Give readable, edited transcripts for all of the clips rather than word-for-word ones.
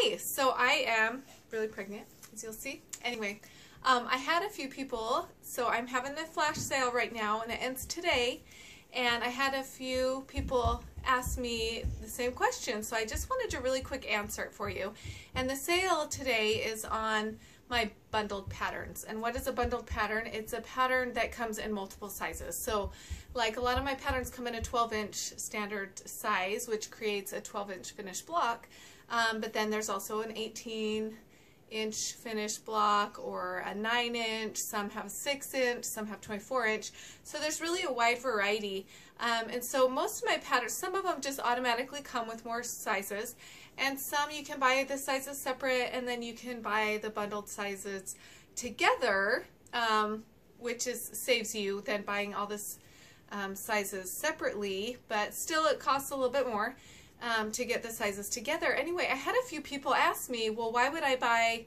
Hi, so I am really pregnant, as you'll see. Anyway, I had a few people, so I'm having a flash sale right now, and it ends today. And I had a few people ask me the same question, so I just wanted to really quick answer it for you. And the sale today is on my bundled patterns. And what is a bundled pattern? It's a pattern that comes in multiple sizes. So like a lot of my patterns come in a 12-inch standard size, which creates a 12-inch finished block. But then there's also an 18-inch finished block or a 9-inch, some have 6-inch, some have 24-inch. So there's really a wide variety. And so most of my patterns, some of them just automatically come with more sizes, and some you can buy the sizes separate, and then you can buy the bundled sizes together, which saves you than buying all this sizes separately, but still it costs a little bit more to get the sizes together. Anyway, I had a few people ask me, well, why would I buy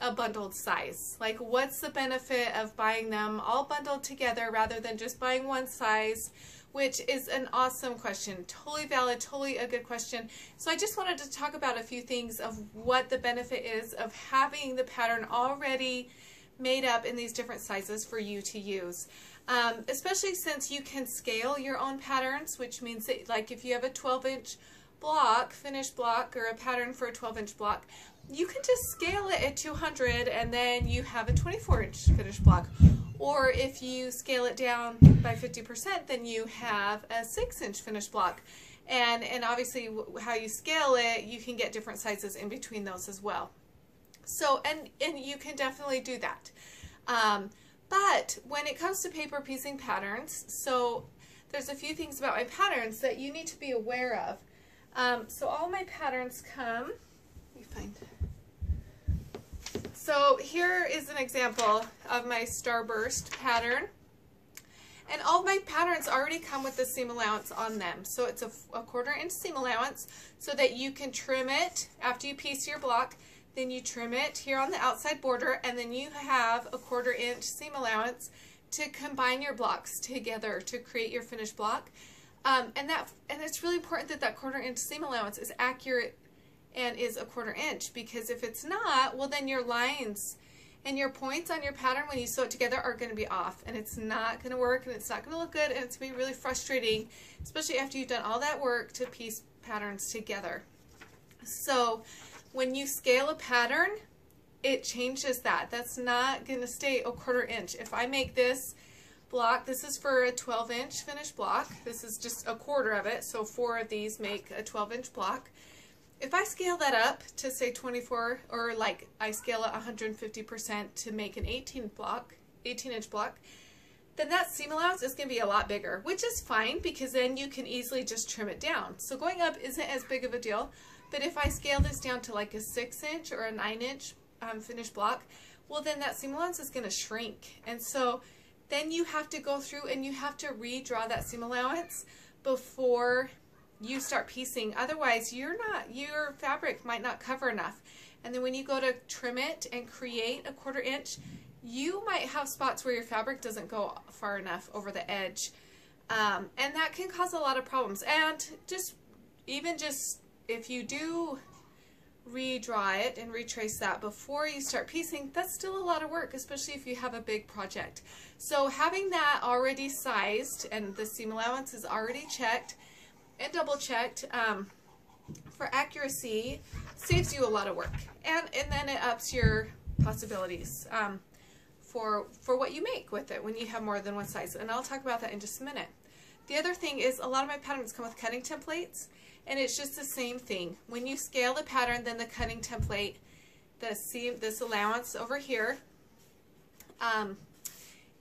a bundled size? Like, what's the benefit of buying them all bundled together rather than just buying one size? Which is an awesome question. Totally valid, totally a good question. So I just wanted to talk about a few things of what the benefit is of having the pattern already made up in these different sizes for you to use. Especially since you can scale your own patterns, which means that, like, if you have a 12-inch block, finished block, or a pattern for a 12-inch block, you can just scale it at 200 and then you have a 24-inch finished block. Or if you scale it down by 50%, then you have a 6-inch finished block. And obviously how you scale it, you can get different sizes in between those as well. So, and you can definitely do that. But when it comes to paper piecing patterns, so there's a few things about my patterns that you need to be aware of. So all my patterns come, let me find it. So here is an example of my starburst pattern. And all of my patterns already come with the seam allowance on them. So it's a 1/4 inch seam allowance so that you can trim it after you piece your block. Then you trim it here on the outside border, and then you have a 1/4 inch seam allowance to combine your blocks together to create your finished block. And it's really important that that 1/4 inch seam allowance is accurate and is a 1/4 inch, because if it's not, well, then your lines and your points on your pattern when you sew it together are going to be off, and it's not going to work, and it's not going to look good, and it's going to be really frustrating, especially after you've done all that work to piece patterns together. So when you scale a pattern, it changes that. That's not going to stay a 1/4 inch. If I make this block, this is for a 12-inch finished block. This is just a 1/4 of it, so 4 of these make a 12-inch block. If I scale that up to say 24, or like I scale it 150% to make an 18-inch block, then that seam allowance is going to be a lot bigger, which is fine because then you can easily just trim it down. So going up isn't as big of a deal, but if I scale this down to like a 6-inch or a 9-inch finished block, well, then that seam allowance is going to shrink. And so then you have to go through and you have to redraw that seam allowance before you start piecing. Otherwise, your fabric might not cover enough. And then when you go to trim it and create a 1/4 inch, you might have spots where your fabric doesn't go far enough over the edge. And that can cause a lot of problems. And even if you do redraw it and retrace that before you start piecing, that's still a lot of work, especially if you have a big project. So having that already sized and the seam allowance is already checked and double checked for accuracy saves you a lot of work, and then it ups your possibilities for what you make with it when you have more than one size, and I'll talk about that in just a minute. The other thing is a lot of my patterns come with cutting templates, and it's just the same thing. When you scale the pattern, then the cutting template, this allowance over here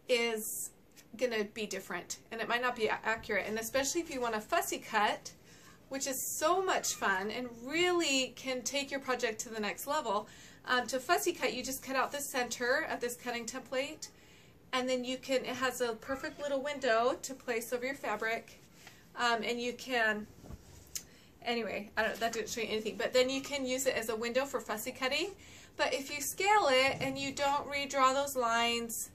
is going to be different, and it might not be accurate. And especially if you want a fussy cut, which is so much fun and really can take your project to the next level, to fussy cut, you just cut out the center of this cutting template, and then it has a perfect little window to place over your fabric, and you can, anyway, that didn't show you anything, but then you can use it as a window for fussy cutting. But if you scale it and you don't redraw those lines,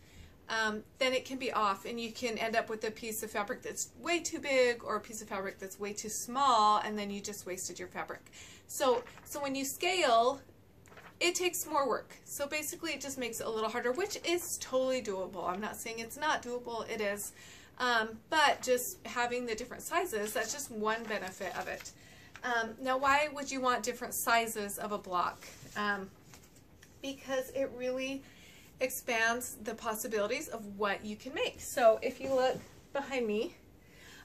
then it can be off, and you can end up with a piece of fabric that's way too big or a piece of fabric that's way too small, and then you just wasted your fabric. So when you scale, it takes more work. So basically it just makes it a little harder, which is totally doable. I'm not saying it's not doable, it is. But just having the different sizes, that's just one benefit of it. Now, why would you want different sizes of a block? Because it really expands the possibilities of what you can make. So if you look behind me,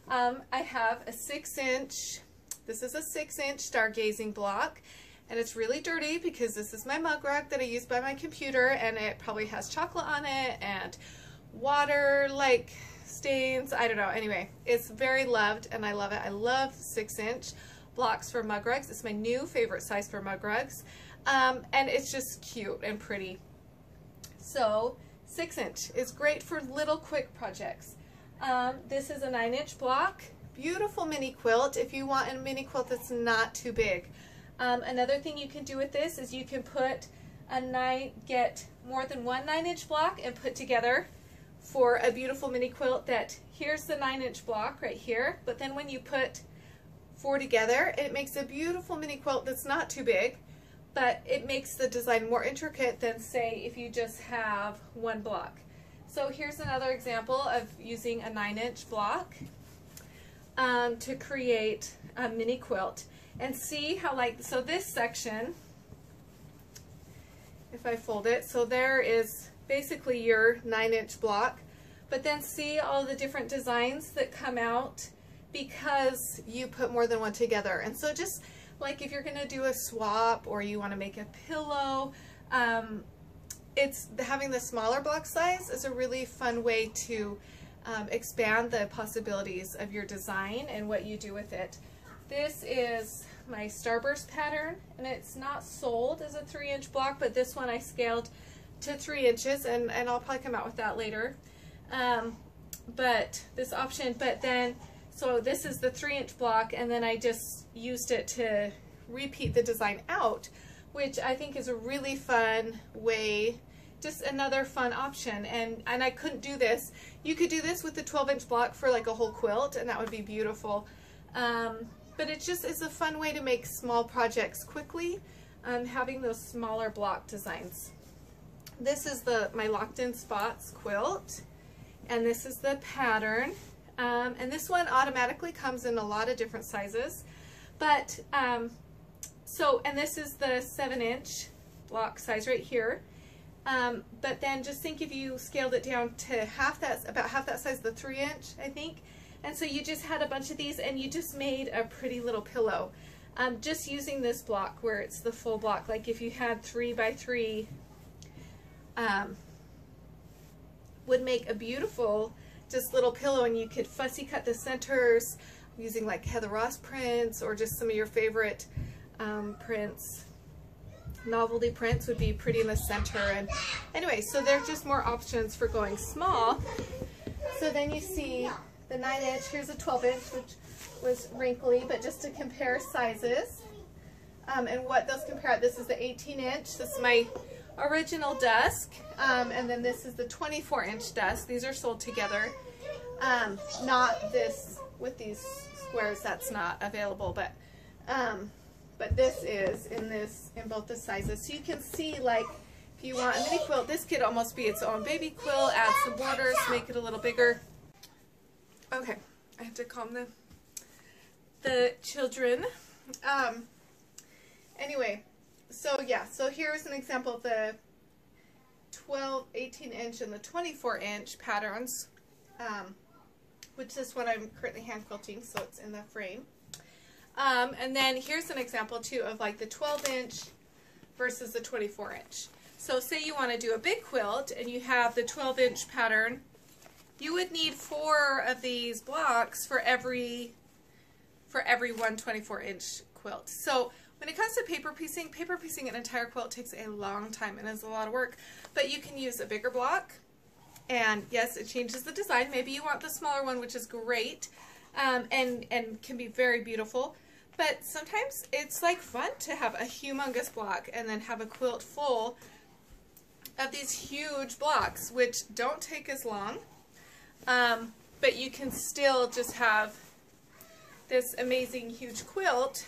I have a 6-inch, this is a 6-inch stargazing block, and it's really dirty because this is my mug rug that I use by my computer, and it probably has chocolate on it and water like stains, I don't know. Anyway, it's very loved and I love it. I love 6-inch blocks for mug rugs. It's my new favorite size for mug rugs, and it's just cute and pretty. So 6-inch is great for little quick projects. This is a 9-inch block. Beautiful mini quilt if you want a mini quilt that's not too big. Another thing you can do with this is you can put get more than one 9-inch block and put together for a beautiful mini quilt that, here's the 9-inch block right here, but then when you put 4 together, it makes a beautiful mini quilt that's not too big, but it makes the design more intricate than, say, if you just have one block. So here's another example of using a 9-inch block to create a mini quilt. And see how, like, so this section, if I fold it, so there is basically your 9-inch block, but then see all the different designs that come out because you put more than one together. And so just like if you're going to do a swap or you want to make a pillow, it's having the smaller block size is a really fun way to expand the possibilities of your design and what you do with it. This is my Starburst pattern, and it's not sold as a 3-inch block, but this one I scaled to 3 inches, and I'll probably come out with that later. But this option, but then, so this is the 3-inch block, and then I just used it to repeat the design out, which I think is a really fun way, just another fun option. And I couldn't do this. You could do this with the 12-inch block for like a whole quilt, and that would be beautiful. But it just is a fun way to make small projects quickly, having those smaller block designs. This is my Locked In Spots quilt, and this is the pattern. And this one automatically comes in a lot of different sizes. But, and this is the 7-inch block size right here. But then just think if you scaled it down to about half that size, the 3-inch, I think. And so you just had a bunch of these and you just made a pretty little pillow. Just using this block where it's the full block, like if you had 3 by 3, would make a beautiful just little pillow, and you could fussy cut the centers using like Heather Ross prints or just some of your favorite prints. Novelty prints would be pretty in the center. And anyway, so there's just more options for going small. So then you see the 9-inch, here's a 12-inch, which was wrinkly, but just to compare sizes and what those compare. This is the 18-inch. This is my original desk, and then this is the 24-inch desk. These are sold together. Not this with these squares, that's not available, but this is in both the sizes. So you can see, like, if you want a mini quilt, this could almost be its own baby quilt. Add some borders, make it a little bigger. Okay, I have to calm the children. Anyway, so yeah, so here's an example of the 18-inch and the 24-inch patterns, which this one I'm currently hand quilting, so it's in the frame. And then here's an example too of like the 12-inch versus the 24-inch. So say you want to do a big quilt and you have the 12-inch pattern, you would need 4 of these blocks for every one 24-inch quilt. So when it comes to paper piecing an entire quilt takes a long time and is a lot of work, but you can use a bigger block, and yes, it changes the design. Maybe you want the smaller one, which is great, and can be very beautiful, but sometimes it's like fun to have a humongous block and then have a quilt full of these huge blocks, which don't take as long, but you can still just have this amazing huge quilt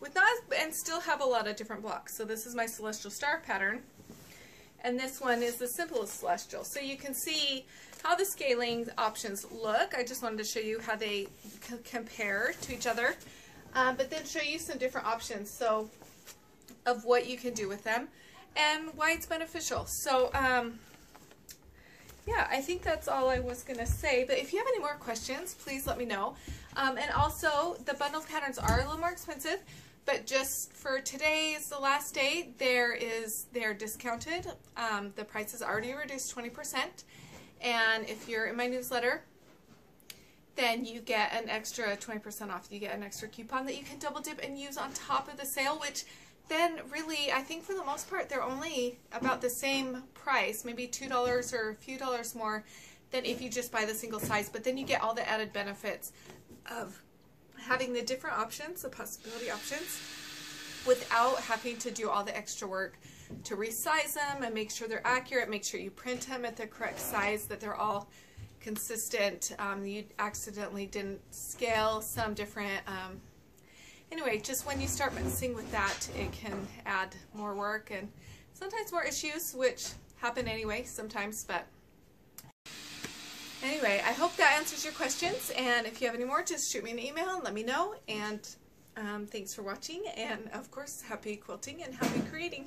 with not, and still have a lot of different blocks. So this is my Celestial Star pattern, and this one is the simplest Celestial. So you can see how the scaling options look. I just wanted to show you how they compare to each other, but then show you some different options so of what you can do with them and why it's beneficial. So yeah, I think that's all I was going to say, but if you have any more questions, please let me know. And also, the bundled patterns are a little more expensive, but just for today is the last day, they're discounted. The price is already reduced 20%, and if you're in my newsletter, then you get an extra 20% off. You get an extra coupon that you can double dip and use on top of the sale, which then really, I think for the most part, they're only about the same price, maybe $2 or a few dollars more than if you just buy the single size. But then you get all the added benefits of having the different options, the possibility options, without having to do all the extra work to resize them and make sure they're accurate, make sure you print them at the correct size, that they're all consistent. You accidentally didn't scale some different. Anyway, just when you start messing with that, it can add more work and sometimes more issues, which happen anyway sometimes. But anyway, I hope that answers your questions, and if you have any more, just shoot me an email and let me know. And thanks for watching, and of course, happy quilting and happy creating.